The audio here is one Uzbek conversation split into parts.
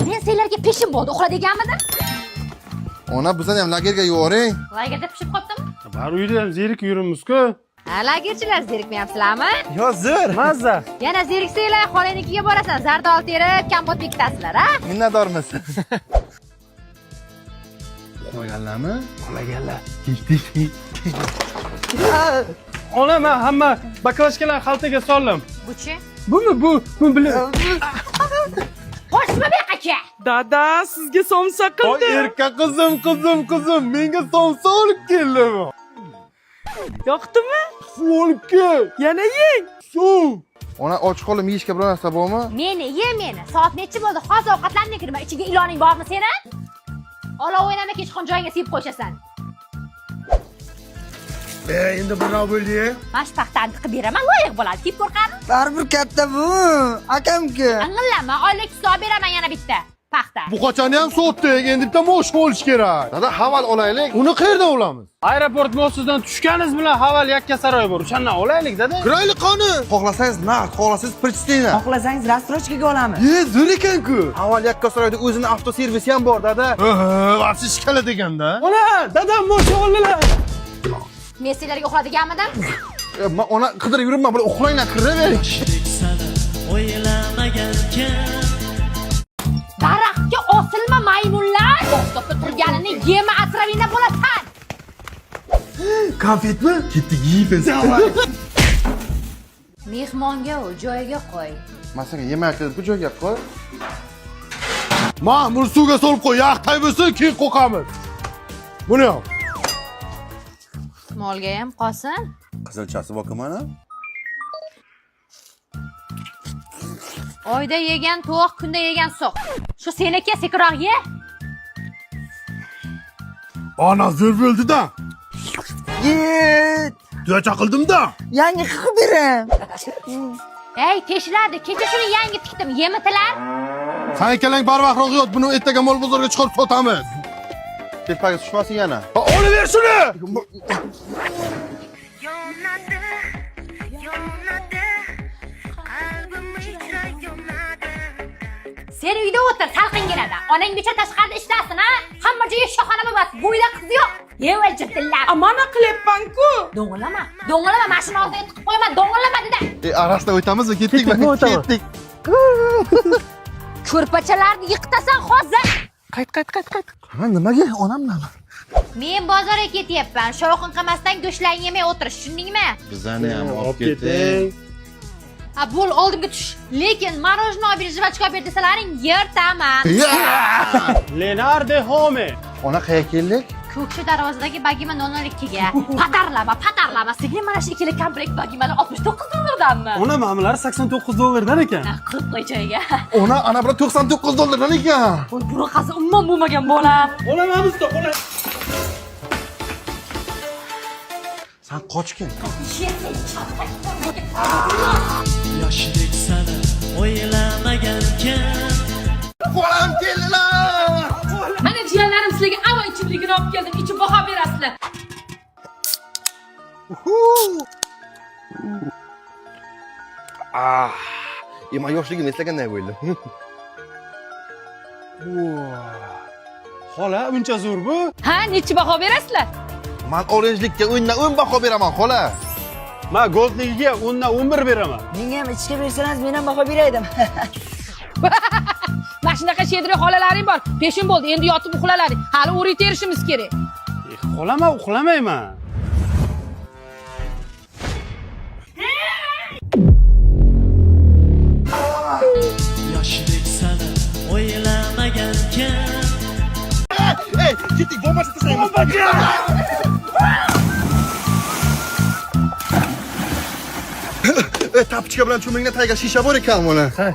Men senlarga peshin bo'ldi, uxla deganmidim? Ona bizdan ham lagerga yuboring. Lagerda pishib qolibdimi? Bar uyda ham zerik yuribmiz-ku. Ha, lagerchilar zerikmayapsizlarmi? Yo, zo'r. Mazza. Yana zeriksanglar, xolanikiga borasan, zardol terib, kompot bekitasizlar, ha? Minnatdormiz. Uxlaganlarmi? Uxlaganlar. Ona, men hamma baklashkalarni xaltaga soldim. Buchi? Bu bilan. Qo'shma beqacha. Dada, sizga somsa Voy qildi. erka qizim, menga somsa olib keldim. Yoqdimi? Olib kel. Yana yeng. Suv. Ona och qolib yeyishga biror narsa bormi? Meni, ye meni. Soat necha bo'ldi? Hozir ovqatlanmay kirma. Ichiga iloning bormi seni? Olov o'ynamay kechqurun joyingga siyib qo'yshasan. Endi birov bo'ldi. Mash paxtani tiqib beraman, loyiq bo'ladi. Kiyib qo'rqami? Baribir katta bu. Akamki. Ang'illama, oylik hisob beraman yana bitta. Paxta. Bu qachon ham sotdik, endi bitta mosh bo'lish kerak. Dada, haval olaylik. Uni qayerdan olamiz? Aeroport mostidan tushganingiz bilan haval yakkasaroy bor. O'shandan olaylik dada. Kiraylik qani. Xohlasangiz naqd, xohlasangiz prichtina. Xohlasangiz rastrojkaga olamiz. Zo'r ekan-ku. Haval yakkasaroyda o'zini avtoservisi ham bor, dada. Varsi ishkala deganda. Ona, dadam mo'sha oldilar. Men senlarga uxla deganmidim? Men ona qidirib yuribman, bular uxlanglar, kiravering. Daraxtga osilma maymunlar. To'xtab turganini yema atrafingda bo'lasan. Konfetmi? Ketdik yeymiz. Mehmonga u joyiga qo'y. Masalan, yemakni bu joyga qo'y. Ma'mur suvga solib qo'y, yaqtay bo'lsin, keyin qo'qamiz. Buni ham. Molga ham qolsin. Qizilchasi bor mana. Oyda yegan to'q, kunda yegan so'q. Shu seniki sekiroq ye. Ana zo'r bo'ldi-da. Yet. Tuya qildim-da. Yangi qilib bering. Ey, teshiladi. Kecha shuni yangi tikdim. Yemitilar. Sen ikkalang barvaqtroq yot, buni ertaga mol bozorga chiqarib sotamiz. Tepaga tushmasin yana. Olib ber shuni. Sen uyda o'tir, salqin keladi. Onang becha tashqarida ishlasin, ha? Hamma joyi shoxona bo'lmas. Bu uyda qiz yo'q. Yeva jitillar. Amana qilyapman-ku. Do'ng'illama. Do'ng'illama, mashina oldiga tiqib qo'yma. Do'ng'illama dedi. Arasida o'tamizmi? Ketdikmi? Ketdik. Ko'rpachalarni yiqitasan hozir. Qayt. Ha, nimaga? Onam nima? Men bozorga ketyapman. Shovqin qilmasdan go'shtlarni yemay o'tirish, tushundingmi? Bizani ham Olib keting. Ha, bo'l, oldimga tush. Lekin marojno olib ber, jivachka olib ber desalaring, yertaman. Leonardo Home. Ona qayerga keldik? Ko'kshi darvozadagi bagima 002 ga. Patarlama. Sen mana shu ikkili komplekt bagimani 69 dollardanmi? Ona ma'mullar $89 ekan. 40 qo'y joyiga. Ona ana bular $99 ekan. Voy, bunaqasi umuman bo'lmagan bolam. Olamamizda, ola. Sen qochgin. Yoshlik sani o'ylamagankan. Qo'lim keldilar. Mana jiyanlarim sizlarga avo ichimligini olib keldim. Ichib baho berasizlar. Men yoshligimni eslaganday bo'ldim. Xola, uncha zo'r bu? Ha, necha baho berasizlar? Men oranjlikka 10 dan 10 baho beraman, xola. Men goldligiga 10 dan 11 beraman. Menga ham ichga bersangiz, men ham baho beraydim. Mana shunaqa shedri xolalaring bor. Peshin bo'ldi, endi yotib uxlalaring. Hali o'rik terishimiz kerak. Xolama, uxlamayman. Yoshlik sani o'ylamagankan. Ey, ketdik, bomba taslaymiz. Tapchika bilan cho'mingda tayga shisha bor ekan mana. Ha.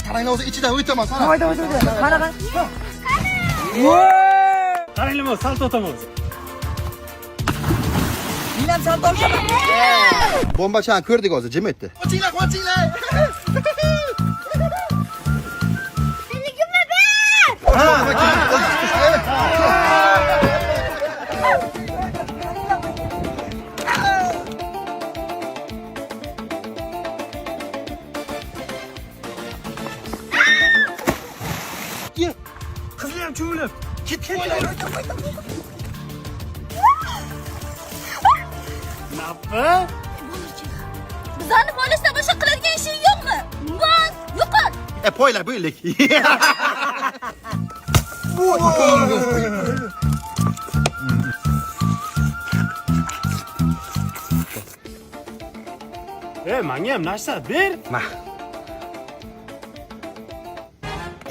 Qarang, o'zi ichidan o'taman, qara. Voy. Mana. Qaranglar, salto otamiz. Men ham salto olaman. Bombachani ko'rdik hozir, jim etdi. Qochinglar. Bizlarni bo'lishda boshqa qiladigan ishing yo'qmi? Bak, yo'qol. Poyla böylelik. Menga ham narsa ber. Mah.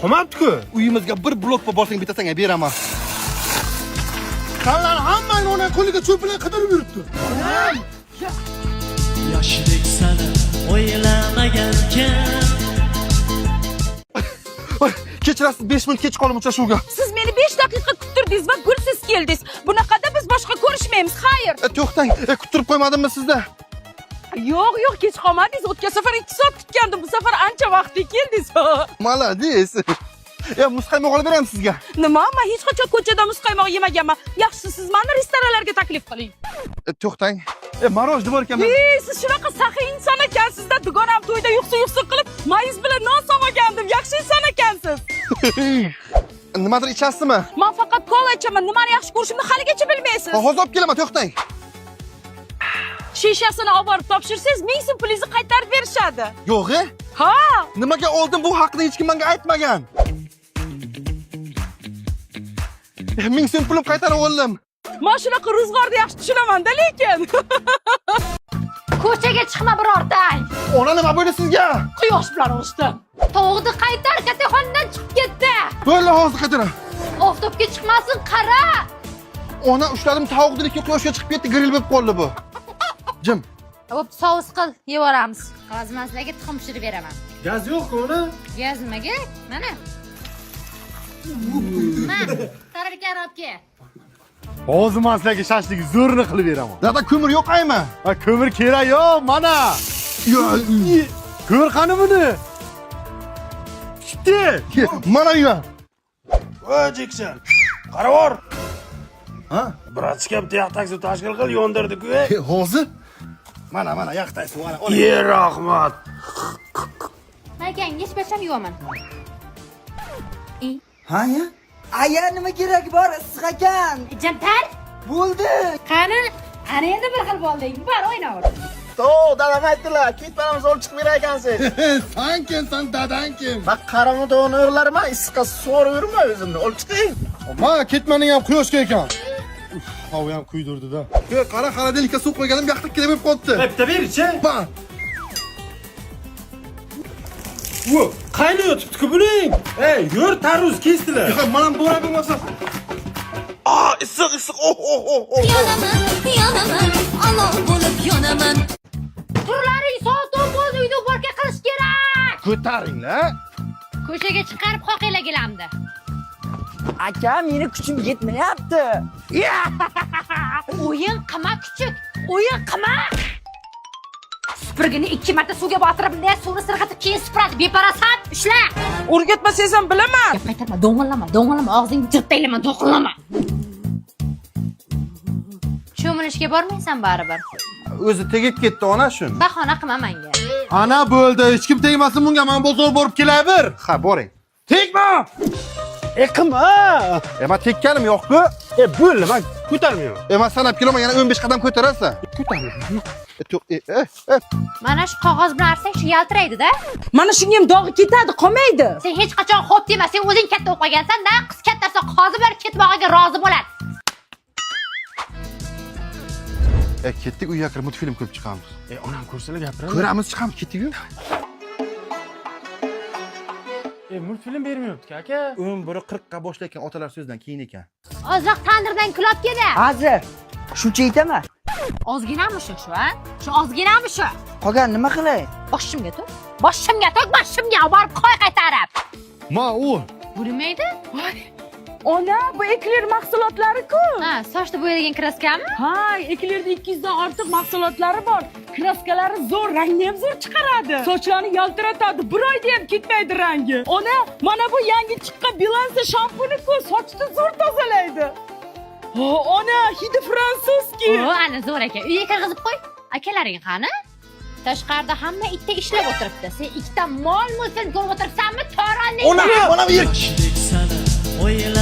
Qolmabdi-ku. Uyimizga bir blokka borsang bitasanga beraman. Qanlar hammani ona qo'liga cho'p bilan qidirib yuribdi. Yoshidek seni o'ylamagankan. Kechirasiz 5 minut kech qoldim uchrashuvga. Siz meni 5 daqiqa kuttirdingiz va gulsiz keldingiz. Bunaqada biz boshqa ko'rishmaymiz. Xayr. To'xtang, kuttirib qo'ymadimmi sizda? Yo'q, kech qolmadingiz. O'tgan safar 2 soat kutgandim. Bu safar ancha vaqtda keldingiz. Malades. Muzqaymoq olib beraman sizga. Nima? Men hech qachon ko'chada muzqaymoq yemaganman. Yaxshisi siz meni restoranlarga taklif qiling. To'xtang. Maroj bor ekan. Siz shunaqa saxiy inson ekansiz-da. Dugonam to'yda yuqsa qilib, mayiz bilan non sog'agandim. Yaxshi inson ekansiz. Nimadir ichasizmi? Men faqat kola ichaman. Nimani yaxshi ko'rishimni haligacha bilmaysiz. Hozir olib kelaman, to'xtang. Shishasini olib borib topshirsangiz, 1000 so'm pulingizni qaytarib berishadi. Yo'q-e? Ha? Nimaga oldin bu haqida hech kim menga aytmagan? 1000 so'm pulim qaytarib oldim. Men shunaqa ro'zg'orni yaxshi tushunaman-da, lekin. Ko'chaga chiqma birortang. Ona nima bo'ldi sizga? Quyosh bilan urishdim. Tovuqni qaytar, kattaxonadan chiqib ketdi. Bo'ldi, hozir qaytaram. Oftobga chiqmasin, qara. Ona ushladim, tovuqni ikki quyoshga chiqib ketdi, grill bo'lib qoldi bu. Jim. Bo'p, sous qil, yevoramiz. G'azmaslarga tuxum pishirib beraman. Gaz yo'q-ku uni? Gaz nimaga? Mana. Tararkan olib kel. Hozir men sizlarga shashlik zo'rini qilib beraman. Dada ko'mir yo'qaymi? Ha, ko'mir kerak yo'q, mana. Ko'r qani buni. Chiqdi. Mana uyga. Voy Jekson. Qaravor. Ha? Bratska bitta yoq taksi tashkil qil, yondirdik-ku. Hozir? Mana yoqdaysiz, mana. Ye, rahmat. Akang, hech bacham yo'qman. Ha ya? Aya nima kerak bor issiq ekan? Jantar, Bo'ldi. qani? Ana endi bir xil bo'lding. Bar o'ynaver. Dadam aytdilar, ketmanimiz olib chiqib berar ekansiz. Sen kimsan, dadang kim? Bak qaramudoni o'g'larman, issiqqa so'rib yurma o'zimni, olib chiqing. Ma ketmaning ham quyoshga ekan. Havo ham kuydirdi-da. Qara xaladelikka suv qo'yganim yoqtiq kelib qolibdi. Bitta ber-chi. Ba. Wo, qaynayotibdi-ku buning. Yur, tarvuz kesdilar. Mana bora bo'lmasa. Issiq. Yonaman, olov bo'lib yonaman. Turlaring soat 9 uyda uborga qilish kerak. Ko'taringlar. Ko'chaga chiqarib qoqinglar gilamdi. Aka, meni kuchim yetmayapti. O'yin qilma kuchuk. O'yin qilma. Supurgini 2 marta suvga botirib, suvni sirg'atib keyin supuradi. Beparasat, ishla. O'rgatmasangiz ham bilaman. Gap qaytarma, do'ng'illama, og'zingni jirtaylama, do'qillama. Cho'milishga bormaysan baribir. O'zi tegib ketdi ona shun. Bahona qilma menga. Ana bo'ldi, hech kim tegmasin bunga, men bozor borib kelaver. Ha, boring. Tegma! Qilma. Men tekkanim yo'q-ku. Bo'ldi, men ko'tarmayman. Men sanab kelaman, yana 15 qadam ko'tarasan. Ko'tarmayman. Mana shu qog'oz bilan arsang shu yaltiraydi-da. Mana shunga ham dog'i ketadi, qolmaydi. Sen hech qachon xo'p dema, sen o'zing katta o'qigansan-da, qiz kattasi qozi bo'lib ketmog'iga rozi bo'ladi. Ketdik, uyga kirib multfilm ko'rib chiqamiz. Onam ko'rsalar gapiradi. Ko'ramiz, chiqamiz, ketdik-ku. Multfilm bermayapti, aka. Biri 40 ga boshlayotgan otalar so'zdan keyin ekan. Ozroq tandirdan kulib keldi. Hozir. Shuncha aytaman. Ozginami shu, ha? Shu ozginami shu? Qolgan nima qilay? Boshimga to'q. Boshimga borib qo'y qaytarib. Ma u. Bo'lmaydi? Ona, bu ekler mahsulotlari-ku. Ha, sochni bo'yalgan kraskami? Ha, eklerda 200 dan ortiq mahsulotlari bor. Kraskalari zo'r, rangni ham zo'r chiqaradi. Sochlarni yaltiratadi, bir oyda ham ketmaydi rangi. Ona, mana bu yangi chiqqan Bilansa shampuni-ku, sochni zo'r tozalaydi. Ona, hidi fransuzki. Ana zo'r ekan. Uyga kirgizib qo'y. Akalaring qani? Tashqarida hamma itda ishlab o'tiribdi. Sen ikkita mol-mulkni ko'rib o'tiribsanmi? To'ronni. Ona yer. Yoshidek seni o'ylamagankan.